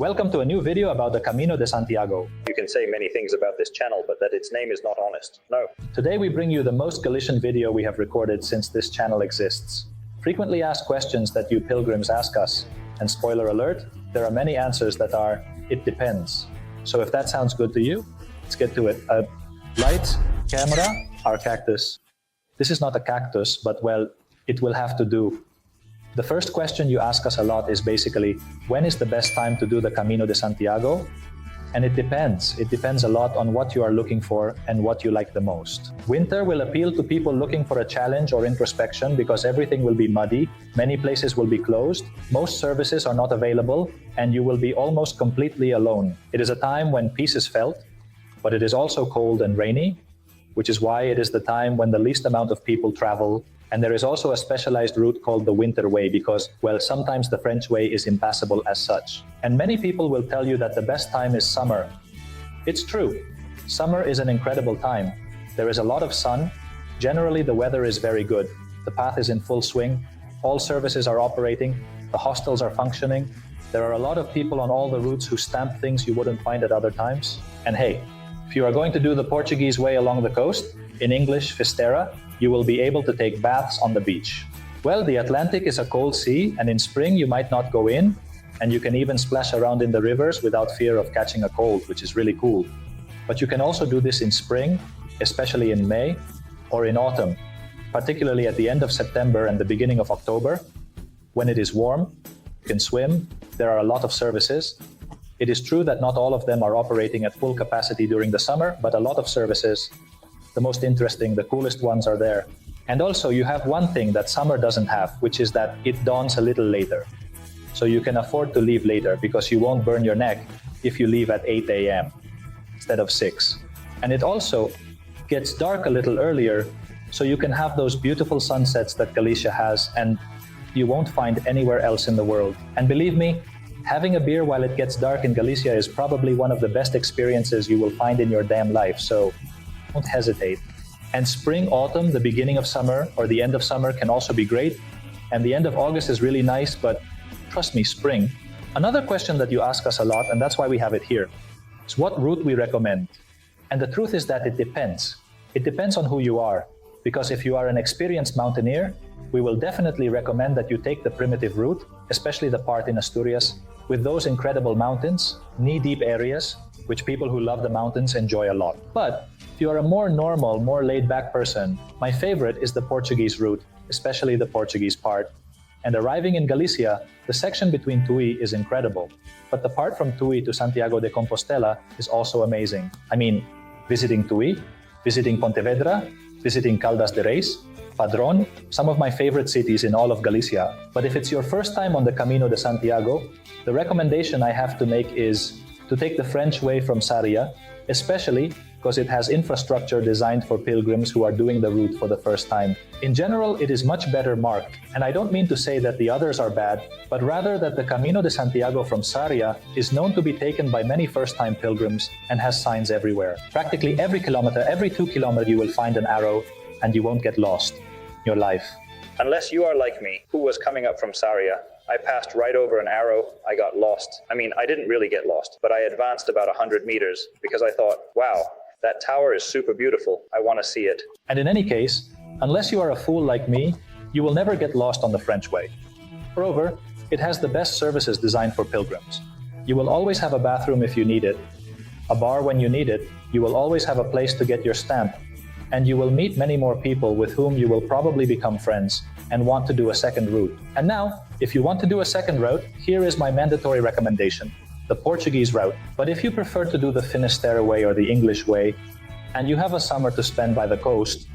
Welcome to a new video about the Camino de Santiago. You can say many things about this channel, but that its name is not honest. No. Today we bring you the most Galician video we have recorded since this channel exists. Frequently asked questions that you pilgrims ask us. And spoiler alert, there are many answers that are, it depends. So if that sounds good to you, let's get to it. Light, camera, our cactus. This is not a cactus, but well, it will have to do. The first question you ask us a lot is basically, when is the best time to do the Camino de Santiago? And it depends. It depends a lot on what you are looking for and what you like the most. Winter will appeal to people looking for a challenge or introspection because everything will be muddy, many places will be closed, most services are not available, and you will be almost completely alone. It is a time when peace is felt, but it is also cold and rainy, which is why it is the time when the least amount of people travel. And there is also a specialized route called the Winter Way because, well, sometimes the French way is impassable as such. And many people will tell you that the best time is summer. It's true. Summer is an incredible time. There is a lot of sun. Generally, the weather is very good. The path is in full swing. All services are operating. The hostels are functioning. There are a lot of people on all the routes who stamp things you wouldn't find at other times. And hey, if you are going to do the Portuguese way along the coast, in English, Fisteira, you will be able to take baths on the beach. Well, the Atlantic is a cold sea, and in spring you might not go in, and you can even splash around in the rivers without fear of catching a cold, which is really cool. But you can also do this in spring, especially in May, or in autumn, particularly at the end of September and the beginning of October. When it is warm, you can swim, there are a lot of services. It is true that not all of them are operating at full capacity during the summer, but a lot of services, the most interesting, the coolest ones are there. And also you have one thing that summer doesn't have, which is that it dawns a little later. So you can afford to leave later because you won't burn your neck if you leave at 8 a.m. instead of 6. And it also gets dark a little earlier, so you can have those beautiful sunsets that Galicia has and you won't find anywhere else in the world. And believe me, having a beer while it gets dark in Galicia is probably one of the best experiences you will find in your damn life, so don't hesitate. And spring, autumn, the beginning of summer or the end of summer can also be great. And the end of August is really nice, but trust me, spring. Another question that you ask us a lot, and that's why we have it here, is what route we recommend. And the truth is that it depends. It depends on who you are. Because if you are an experienced mountaineer, we will definitely recommend that you take the primitive route, especially the part in Asturias, with those incredible mountains, knee-deep areas, which people who love the mountains enjoy a lot. But if you are a more normal, more laid-back person, my favorite is the Portuguese route, especially the Portuguese part. And arriving in Galicia, the section between Tui is incredible. But the part from Tui to Santiago de Compostela is also amazing. I mean, visiting Tui, visiting Pontevedra, visiting Caldas de Reis, Padrón, some of my favorite cities in all of Galicia. But if it's your first time on the Camino de Santiago, the recommendation I have to make is to take the French way from Sarria, especially because it has infrastructure designed for pilgrims who are doing the route for the first time. In general, it is much better marked, and I don't mean to say that the others are bad, but rather that the Camino de Santiago from Sarria is known to be taken by many first-time pilgrims and has signs everywhere. Practically every kilometer, every 2 kilometers, you will find an arrow and you won't get lost in your life. Unless you are like me, who was coming up from Sarria, I passed right over an arrow, I got lost. I mean, I didn't really get lost, but I advanced about 100 meters because I thought, wow, that tower is super beautiful. I want to see it. And in any case, unless you are a fool like me, you will never get lost on the French way. Moreover, it has the best services designed for pilgrims. You will always have a bathroom if you need it, a bar when you need it, you will always have a place to get your stamp, and you will meet many more people with whom you will probably become friends and want to do a second route. And now, if you want to do a second route, here is my mandatory recommendation, the Portuguese route. But if you prefer to do the Finisterre way or the English way, and you have a summer to spend by the coast,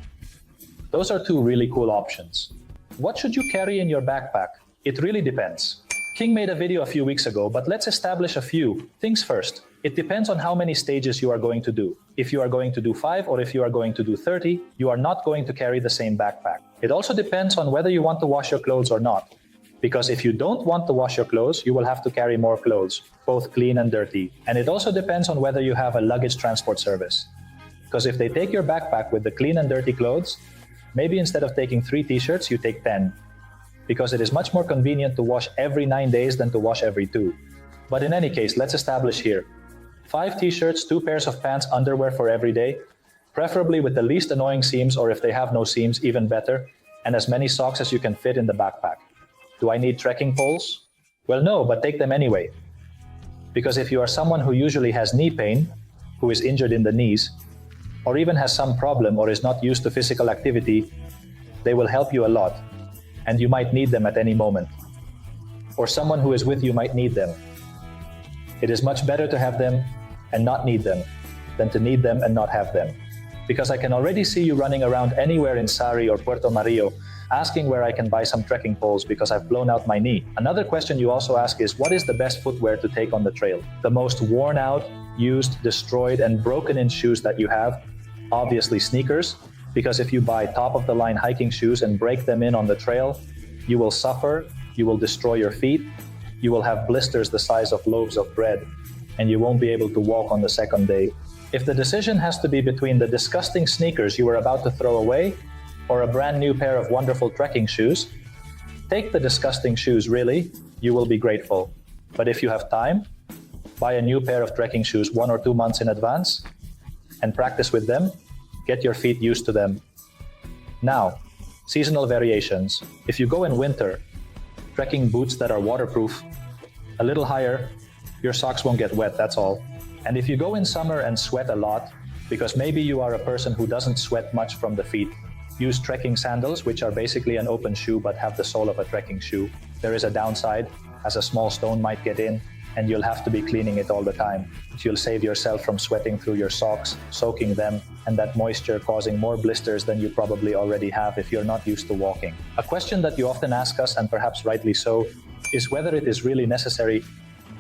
those are two really cool options. What should you carry in your backpack? It really depends. King made a video a few weeks ago, but let's establish a few things first. It depends on how many stages you are going to do. If you are going to do 5 or if you are going to do 30, you are not going to carry the same backpack. It also depends on whether you want to wash your clothes or not. Because if you don't want to wash your clothes, you will have to carry more clothes, both clean and dirty. And it also depends on whether you have a luggage transport service. Because if they take your backpack with the clean and dirty clothes, maybe instead of taking 3 t-shirts, you take 10. Because it is much more convenient to wash every 9 days than to wash every 2. But in any case, let's establish here. 5 t-shirts, 2 pairs of pants, underwear for every day, preferably with the least annoying seams, or if they have no seams, even better, and as many socks as you can fit in the backpack. Do I need trekking poles? Well, no, but take them anyway. Because if you are someone who usually has knee pain, who is injured in the knees, or even has some problem or is not used to physical activity, they will help you a lot, and you might need them at any moment. Or someone who is with you might need them. It is much better to have them and not need them than to need them and not have them. Because I can already see you running around anywhere in Sari or Puerto Mario asking where I can buy some trekking poles because I've blown out my knee. Another question you also ask is, what is the best footwear to take on the trail? The most worn out, used, destroyed, and broken in shoes that you have? Obviously sneakers, because if you buy top-of-the-line hiking shoes and break them in on the trail, you will suffer, you will destroy your feet, you will have blisters the size of loaves of bread, and you won't be able to walk on the second day. If the decision has to be between the disgusting sneakers you were about to throw away or a brand new pair of wonderful trekking shoes, take the disgusting shoes, really, you will be grateful. But if you have time, buy a new pair of trekking shoes 1 or 2 months in advance and practice with them, get your feet used to them. Now, seasonal variations. If you go in winter, trekking boots that are waterproof, a little higher, your socks won't get wet, that's all. And if you go in summer and sweat a lot, because maybe you are a person who doesn't sweat much from the feet, use trekking sandals, which are basically an open shoe but have the sole of a trekking shoe. There is a downside, as a small stone might get in, and you'll have to be cleaning it all the time. You'll save yourself from sweating through your socks, soaking them, and that moisture causing more blisters than you probably already have if you're not used to walking. A question that you often ask us, and perhaps rightly so, is whether it is really necessary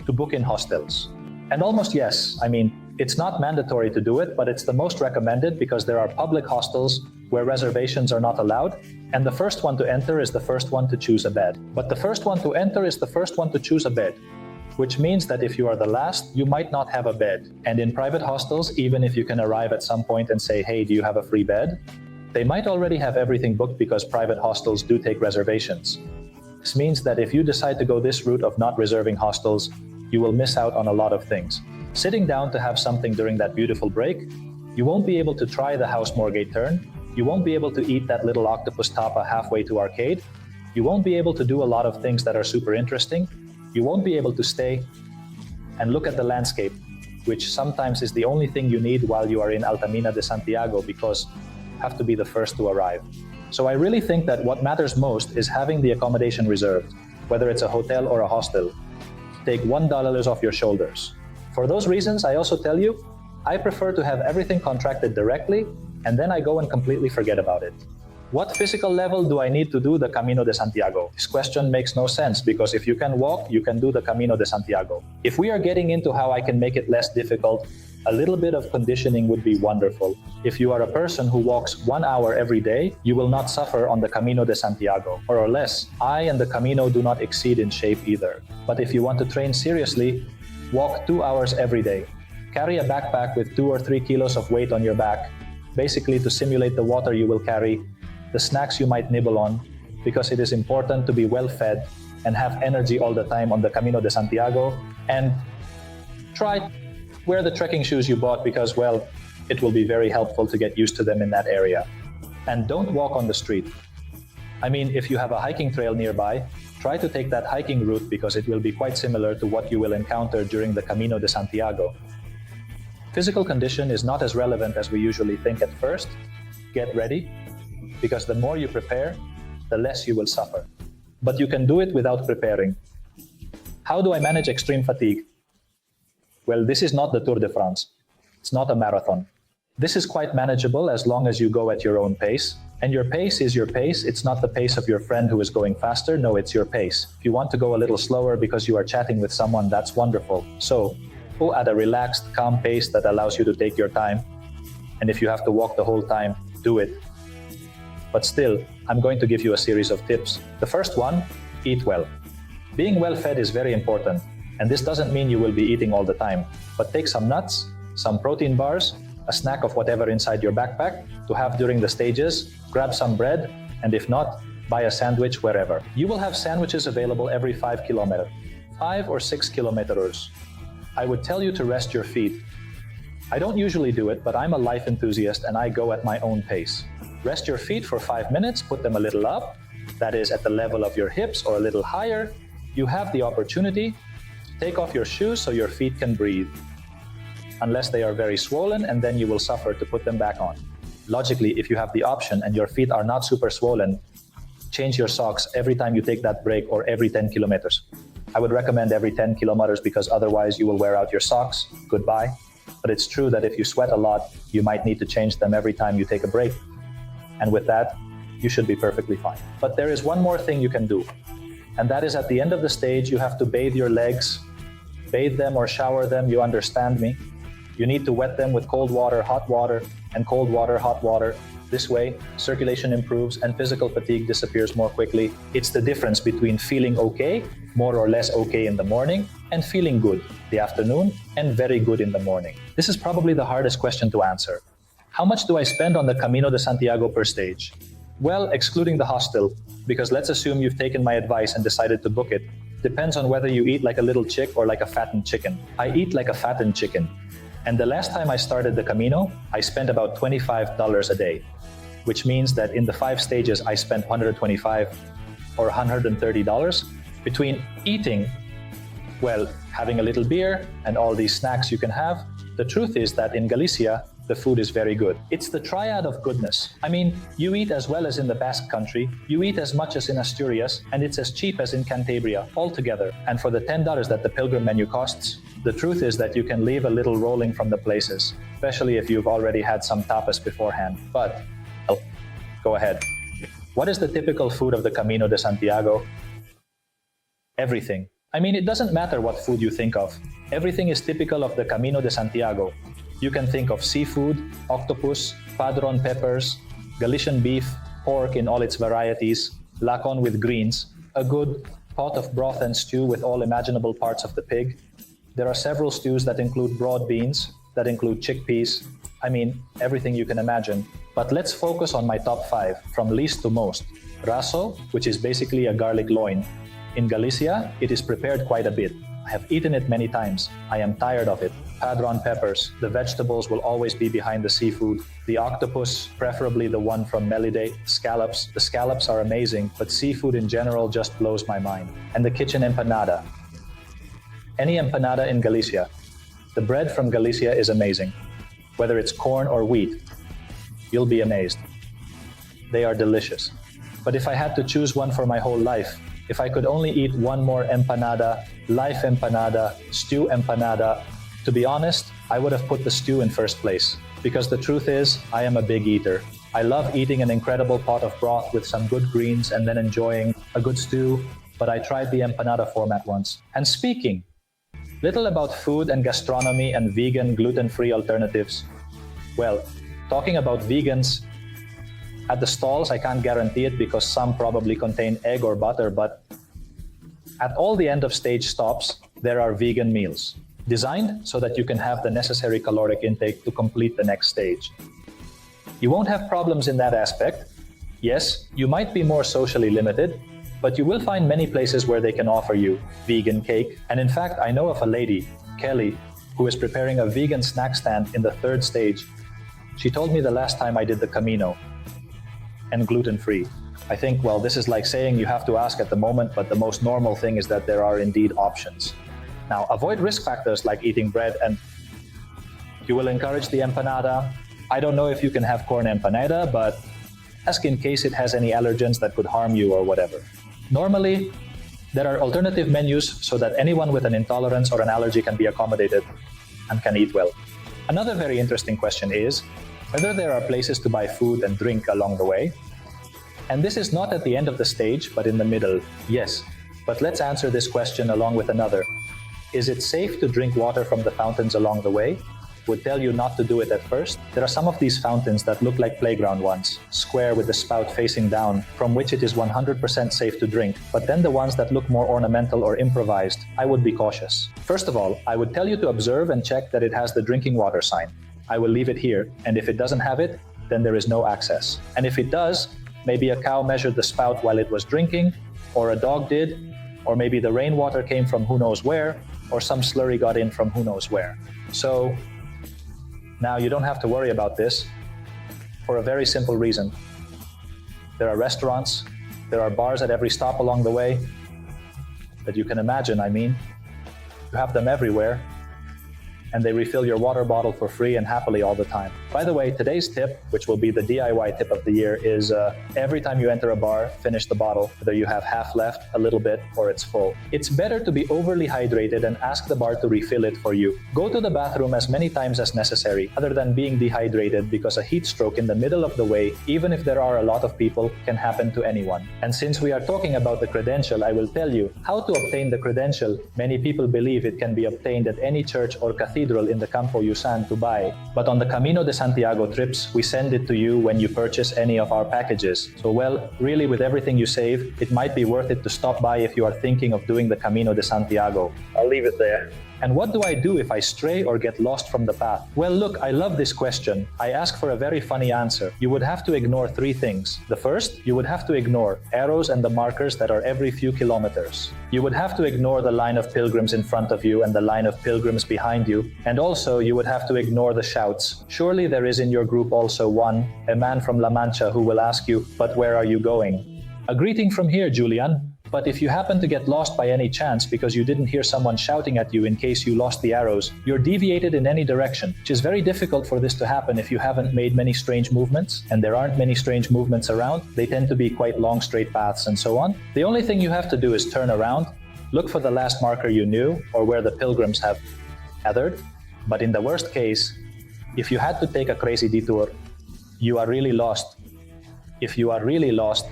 to book in hostels. And almost yes. I mean, it's not mandatory to do it, but it's the most recommended because there are public hostels where reservations are not allowed, and the first one to enter is the first one to choose a bed. But the first one to enter is the first one to choose a bed, which means that if you are the last, you might not have a bed. And in private hostels, even if you can arrive at some point and say, hey, do you have a free bed? They might already have everything booked because private hostels do take reservations. This means that if you decide to go this route of not reserving hostels, you will miss out on a lot of things. Sitting down to have something during that beautiful break, you won't be able to try the house Morgate turn, you won't be able to eat that little octopus tapa halfway to arcade, you won't be able to do a lot of things that are super interesting, you won't be able to stay and look at the landscape, which sometimes is the only thing you need while you are in Camino de Santiago because you have to be the first to arrive. So I really think that what matters most is having the accommodation reserved, whether it's a hotel or a hostel. Take $1 off your shoulders. For those reasons, I also tell you, I prefer to have everything contracted directly, and then I go and completely forget about it. What physical level do I need to do the Camino de Santiago? This question makes no sense because if you can walk, you can do the Camino de Santiago. If we are getting into how I can make it less difficult, a little bit of conditioning would be wonderful. If you are a person who walks 1 hour every day, you will not suffer on the Camino de Santiago. More or less, I and the Camino do not exceed in shape either. But if you want to train seriously, walk 2 hours every day. Carry a backpack with 2 or 3 kilos of weight on your back, basically to simulate the water you will carry, the snacks you might nibble on, because it is important to be well fed and have energy all the time on the Camino de Santiago. And try wear the trekking shoes you bought because, well, it will be very helpful to get used to them in that area. And don't walk on the street. I mean, if you have a hiking trail nearby, try to take that hiking route because it will be quite similar to what you will encounter during the Camino de Santiago. Physical condition is not as relevant as we usually think at first. Get ready, because the more you prepare, the less you will suffer. But you can do it without preparing. How do I manage extreme fatigue? Well, this is not the Tour de France. It's not a marathon. This is quite manageable as long as you go at your own pace. And your pace is your pace. It's not the pace of your friend who is going faster. No, it's your pace. If you want to go a little slower because you are chatting with someone, that's wonderful. So, go at a relaxed, calm pace that allows you to take your time. And if you have to walk the whole time, do it. But still, I'm going to give you a series of tips. The first one, eat well. Being well fed is very important. And this doesn't mean you will be eating all the time, but take some nuts, some protein bars, a snack of whatever inside your backpack to have during the stages, grab some bread, and if not, buy a sandwich wherever. You will have sandwiches available every 5 5 or 6 kilometers. I would tell you to rest your feet. I don't usually do it, but I'm a life enthusiast and I go at my own pace. Rest your feet for 5 minutes, put them a little up, that is at the level of your hips or a little higher. You have the opportunity. Take off your shoes so your feet can breathe. Unless they are very swollen, and then you will suffer to put them back on. Logically, if you have the option and your feet are not super swollen, change your socks every time you take that break or every 10 kilometers. I would recommend every 10 kilometers because otherwise you will wear out your socks. Goodbye. But it's true that if you sweat a lot, you might need to change them every time you take a break. And with that, you should be perfectly fine. But there is one more thing you can do. And that is at the end of the stage, you have to bathe your legs. Bathe them or shower them, you understand me. You need to wet them with cold water, hot water, and cold water, hot water. This way, circulation improves and physical fatigue disappears more quickly. It's the difference between feeling okay, more or less okay in the morning, and feeling good the afternoon and very good in the morning. This is probably the hardest question to answer. How much do I spend on the Camino de Santiago per stage? Well, excluding the hostel, because let's assume you've taken my advice and decided to book it. Depends on whether you eat like a little chick or like a fattened chicken. I eat like a fattened chicken. And the last time I started the Camino, I spent about $25 a day, which means that in the 5 stages, I spent $125 or $130 between eating, well, having a little beer and all these snacks you can have. The truth is that in Galicia, the food is very good. It's the triad of goodness. I mean, you eat as well as in the Basque Country, you eat as much as in Asturias, and it's as cheap as in Cantabria altogether. And for the $10 that the Pilgrim menu costs, the truth is that you can leave a little rolling from the places, especially if you've already had some tapas beforehand. But, well, go ahead. What is the typical food of the Camino de Santiago? Everything. I mean, it doesn't matter what food you think of. Everything is typical of the Camino de Santiago. You can think of seafood, octopus, padron peppers, Galician beef, pork in all its varieties, lacon with greens, a good pot of broth and stew with all imaginable parts of the pig. There are several stews that include broad beans, that include chickpeas. I mean, everything you can imagine. But let's focus on my top 5, from least to most. Raso, which is basically a garlic loin. In Galicia, it is prepared quite a bit. I have eaten it many times. I am tired of it. Padron peppers. The vegetables will always be behind the seafood. The octopus, preferably the one from Melide. Scallops. The scallops are amazing, but seafood in general just blows my mind. And the kitchen empanada. Any empanada in Galicia. The bread from Galicia is amazing. Whether it's corn or wheat, you'll be amazed. They are delicious. But if I had to choose one for my whole life, if I could only eat one more empanada, life empanada, stew empanada, to be honest, I would have put the stew in first place. Because the truth is, I am a big eater. I love eating an incredible pot of broth with some good greens and then enjoying a good stew, but I tried the empanada format once. And speaking, little about food and gastronomy and vegan, gluten-free alternatives. Well, talking about vegans, at the stalls, I can't guarantee it because some probably contain egg or butter, but at all the end of stage stops, there are vegan meals, designed so that you can have the necessary caloric intake to complete the next stage. You won't have problems in that aspect. Yes, you might be more socially limited, but you will find many places where they can offer you vegan cake. And in fact, I know of a lady, Kelly, who is preparing a vegan snack stand in the 3rd stage. She told me the last time I did the Camino. And gluten-free. I think, well, this is like saying you have to ask at the moment, but the most normal thing is that there are indeed options. Now, avoid risk factors like eating bread, and you will encourage the empanada. I don't know if you can have corn empanada, but ask in case it has any allergens that could harm you or whatever. Normally, there are alternative menus so that anyone with an intolerance or an allergy can be accommodated and can eat well. Another very interesting question is whether there are places to buy food and drink along the way. And this is not at the end of the stage, but in the middle. Yes, but let's answer this question along with another. Is it safe to drink water from the fountains along the way? Would tell you not to do it at first. There are some of these fountains that look like playground ones, square with the spout facing down, from which it is 100% safe to drink. But then the ones that look more ornamental or improvised, I would be cautious. First of all, I would tell you to observe and check that it has the drinking water sign. I will leave it here, and if it doesn't have it, then there is no access. And if it does, maybe a cow measured the spout while it was drinking, or a dog did, or maybe the rainwater came from who knows where, or some slurry got in from who knows where. So now you don't have to worry about this for a very simple reason. There are restaurants, there are bars at every stop along the way that you can imagine, You have them everywhere, and they refill your water bottle for free and happily all the time. By the way, today's tip, which will be the DIY tip of the year, is every time you enter a bar, finish the bottle, whether you have half left, a little bit, or it's full. It's better to be overly hydrated and ask the bar to refill it for you. Go to the bathroom as many times as necessary, other than being dehydrated, because a heat stroke in the middle of the way, even if there are a lot of people, can happen to anyone. And since we are talking about the credential, I will tell you how to obtain the credential. Many people believe it can be obtained at any church or cathedral in the Campo Yusan to buy. But on the Camino de Santiago trips, we send it to you when you purchase any of our packages. So really with everything you save, it might be worth it to stop by if you are thinking of doing the Camino de Santiago. I'll leave it there. And what do I do if I stray or get lost from the path? Well, look, I love this question. I ask for a very funny answer. You would have to ignore 3 things. The first, you would have to ignore arrows and the markers that are every few kilometers. You would have to ignore the line of pilgrims in front of you and the line of pilgrims behind you. And also, you would have to ignore the shouts. Surely there is in your group also a man from La Mancha who will ask you, "But where are you going?" A greeting from here, Julian. But if you happen to get lost by any chance because you didn't hear someone shouting at you in case you lost the arrows, you're deviated in any direction, which is very difficult for this to happen if you haven't made many strange movements, and there aren't many strange movements around. They tend to be quite long straight paths and so on. The only thing you have to do is turn around, look for the last marker you knew or where the pilgrims have gathered. But in the worst case, if you had to take a crazy detour, you are really lost. If you are really lost,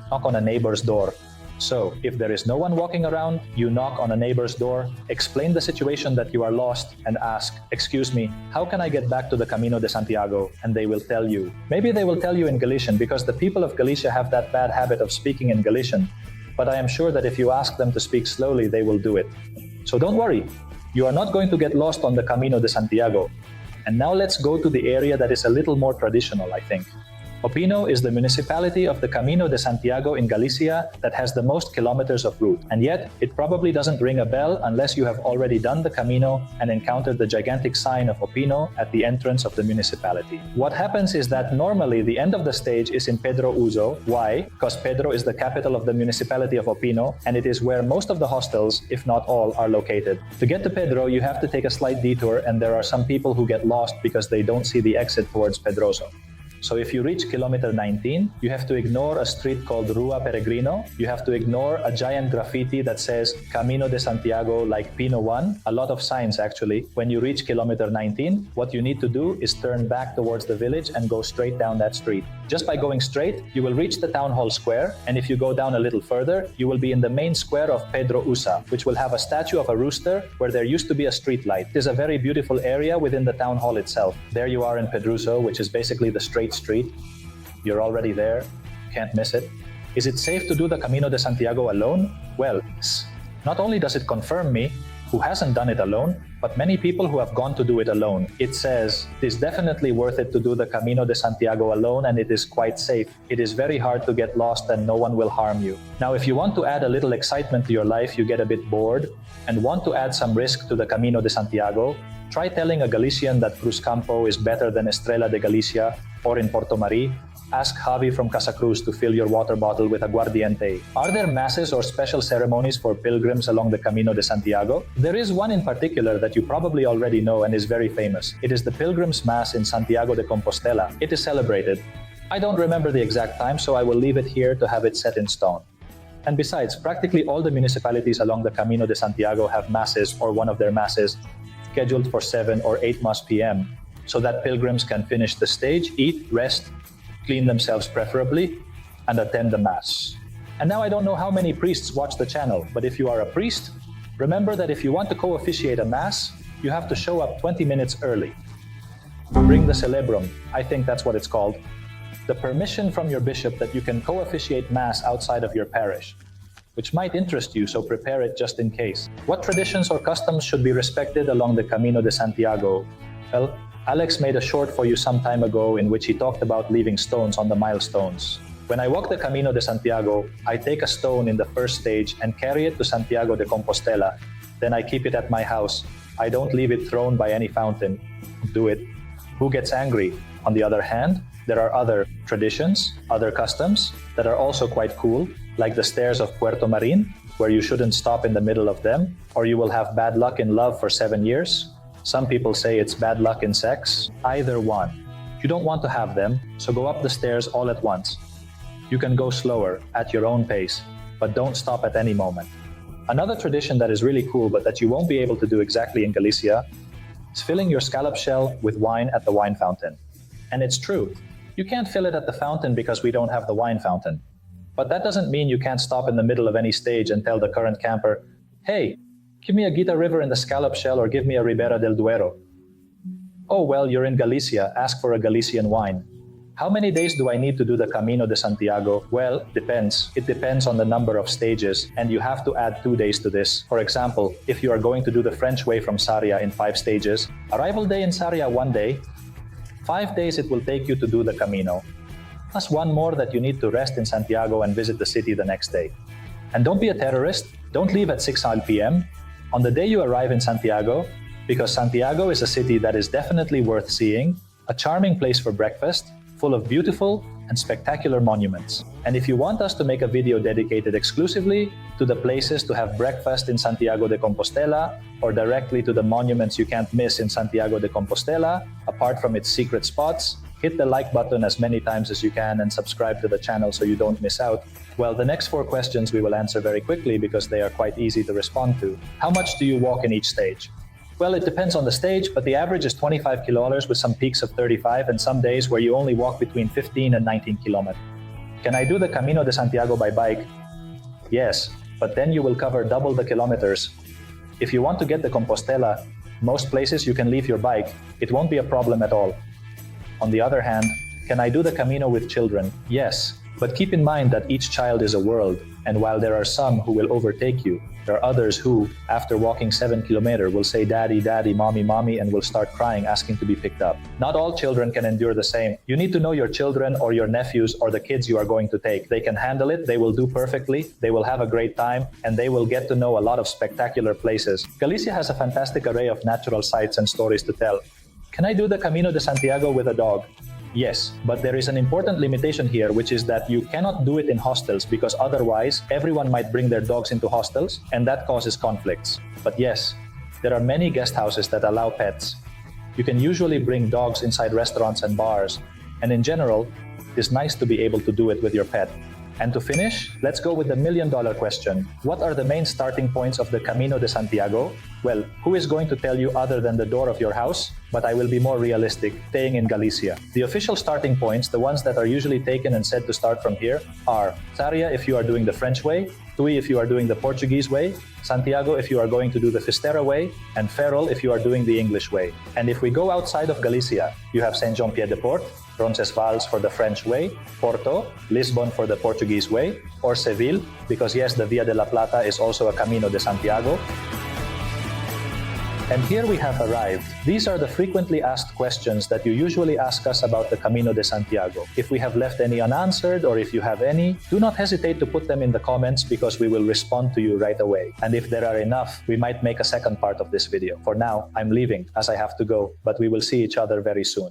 knock on a neighbor's door. So, if there is no one walking around, you knock on a neighbor's door, explain the situation that you are lost, and ask, "Excuse me, how can I get back to the Camino de Santiago?" And they will tell you. Maybe they will tell you in Galician, because the people of Galicia have that bad habit of speaking in Galician. But I am sure that if you ask them to speak slowly, they will do it. So don't worry, you are not going to get lost on the Camino de Santiago. And now let's go to the area that is a little more traditional, I think. Opino is the municipality of the Camino de Santiago in Galicia that has the most kilometers of route, and yet it probably doesn't ring a bell unless you have already done the Camino and encountered the gigantic sign of Opino at the entrance of the municipality. What happens is that normally the end of the stage is in Pedro Uzo. Why? Because Pedro is the capital of the municipality of Opino, and it is where most of the hostels, if not all, are located. To get to Pedro, you have to take a slight detour, and there are some people who get lost because they don't see the exit towards Pedroso. So if you reach kilometer 19, you have to ignore a street called Rua Peregrino. You have to ignore a giant graffiti that says Camino de Santiago like Pino 1. A lot of signs actually. When you reach kilometer 19, what you need to do is turn back towards the village and go straight down that street. Just by going straight, you will reach the town hall square, and if you go down a little further, you will be in the main square of Pedro Usa, which will have a statue of a rooster where there used to be a street light. It is a very beautiful area within the town hall itself. There you are in Pedruso, which is basically the straight street. You're already there, can't miss it. Is it safe to do the Camino de Santiago alone? Well, not only does it confirm me, who hasn't done it alone, but many people who have gone to do it alone. It says it is definitely worth it to do the Camino de Santiago alone, and it is quite safe. It is very hard to get lost and no one will harm you. Now, if you want to add a little excitement to your life, you get a bit bored, and want to add some risk to the Camino de Santiago, try telling a Galician that Cruzcampo is better than Estrella de Galicia, or in Porto Mari, ask Javi from Casa Cruz to fill your water bottle with aguardiente. Are there masses or special ceremonies for pilgrims along the Camino de Santiago? There is one in particular that you probably already know and is very famous. It is the Pilgrims Mass in Santiago de Compostela. It is celebrated. I don't remember the exact time, so I will leave it here to have it set in stone. And besides, practically all the municipalities along the Camino de Santiago have masses or one of their masses scheduled for 7 or 8 p.m. so that pilgrims can finish the stage, eat, rest, clean themselves preferably, and attend the Mass. And now I don't know how many priests watch the channel, but if you are a priest, remember that if you want to co-officiate a Mass, you have to show up 20 minutes early. Bring the celebrum, I think that's what it's called, the permission from your bishop that you can co-officiate Mass outside of your parish, which might interest you, so prepare it just in case. What traditions or customs should be respected along the Camino de Santiago? Well, Alex made a short for you some time ago in which he talked about leaving stones on the milestones. When I walk the Camino de Santiago, I take a stone in the first stage and carry it to Santiago de Compostela. Then I keep it at my house. I don't leave it thrown by any fountain. Do it. Who gets angry? On the other hand, there are other traditions, other customs that are also quite cool, like the stairs of Puerto Marin, where you shouldn't stop in the middle of them, or you will have bad luck in love for 7 years. Some people say it's bad luck in sex. Either one. You don't want to have them, so go up the stairs all at once. You can go slower, at your own pace, but don't stop at any moment. Another tradition that is really cool but that you won't be able to do exactly in Galicia is filling your scallop shell with wine at the wine fountain. And it's true. You can't fill it at the fountain because we don't have the wine fountain. But that doesn't mean you can't stop in the middle of any stage and tell the current camper, "Hey, give me a Gita River in the scallop shell or give me a Ribera del Duero." "Oh, well, you're in Galicia, ask for a Galician wine." How many days do I need to do the Camino de Santiago? Well, depends. It depends on the number of stages, and you have to add 2 days to this. For example, if you are going to do the French way from Sarria in 5 stages, arrival day in Sarria 1 day, 5 days it will take you to do the Camino, plus 1 more that you need to rest in Santiago and visit the city the next day. And don't be a terrorist. Don't leave at 6 p.m. On the day you arrive in Santiago, because Santiago is a city that is definitely worth seeing, a charming place for breakfast, full of beautiful and spectacular monuments. And if you want us to make a video dedicated exclusively to the places to have breakfast in Santiago de Compostela, or directly to the monuments you can't miss in Santiago de Compostela, apart from its secret spots, hit the like button as many times as you can and subscribe to the channel so you don't miss out. Well, the next 4 questions we will answer very quickly because they are quite easy to respond to. How much do you walk in each stage? Well, it depends on the stage, but the average is 25 kilometers with some peaks of 35 and some days where you only walk between 15 and 19 kilometers. Can I do the Camino de Santiago by bike? Yes, but then you will cover double the kilometers. If you want to get the Compostela, most places you can leave your bike. It won't be a problem at all. On the other hand, can I do the Camino with children? Yes, but keep in mind that each child is a world, and while there are some who will overtake you, there are others who, after walking 7 kilometers, will say daddy, daddy, mommy, mommy, and will start crying asking to be picked up. Not all children can endure the same. You need to know your children or your nephews or the kids you are going to take. They can handle it, they will do perfectly, they will have a great time, and they will get to know a lot of spectacular places. Galicia has a fantastic array of natural sights and stories to tell. Can I do the Camino de Santiago with a dog? Yes, but there is an important limitation here, which is that you cannot do it in hostels because otherwise everyone might bring their dogs into hostels and that causes conflicts. But yes, there are many guest houses that allow pets. You can usually bring dogs inside restaurants and bars, and in general, it is nice to be able to do it with your pet. And to finish, let's go with the $1 million question. What are the main starting points of the Camino de Santiago? Well, who is going to tell you other than the door of your house? But I will be more realistic, staying in Galicia. The official starting points, the ones that are usually taken and said to start from here, are Sarria if you are doing the French way, Tui if you are doing the Portuguese way, Santiago if you are going to do the Fistera way, and Ferrol if you are doing the English way. And if we go outside of Galicia, you have Saint-Jean-Pied-de-Port, Roncesvalles for the French way, Porto, Lisbon for the Portuguese way, or Seville, because yes, the Via de la Plata is also a Camino de Santiago. And here we have arrived. These are the frequently asked questions that you usually ask us about the Camino de Santiago. If we have left any unanswered or if you have any, do not hesitate to put them in the comments because we will respond to you right away. And if there are enough, we might make a second part of this video. For now, I'm leaving as I have to go, but we will see each other very soon.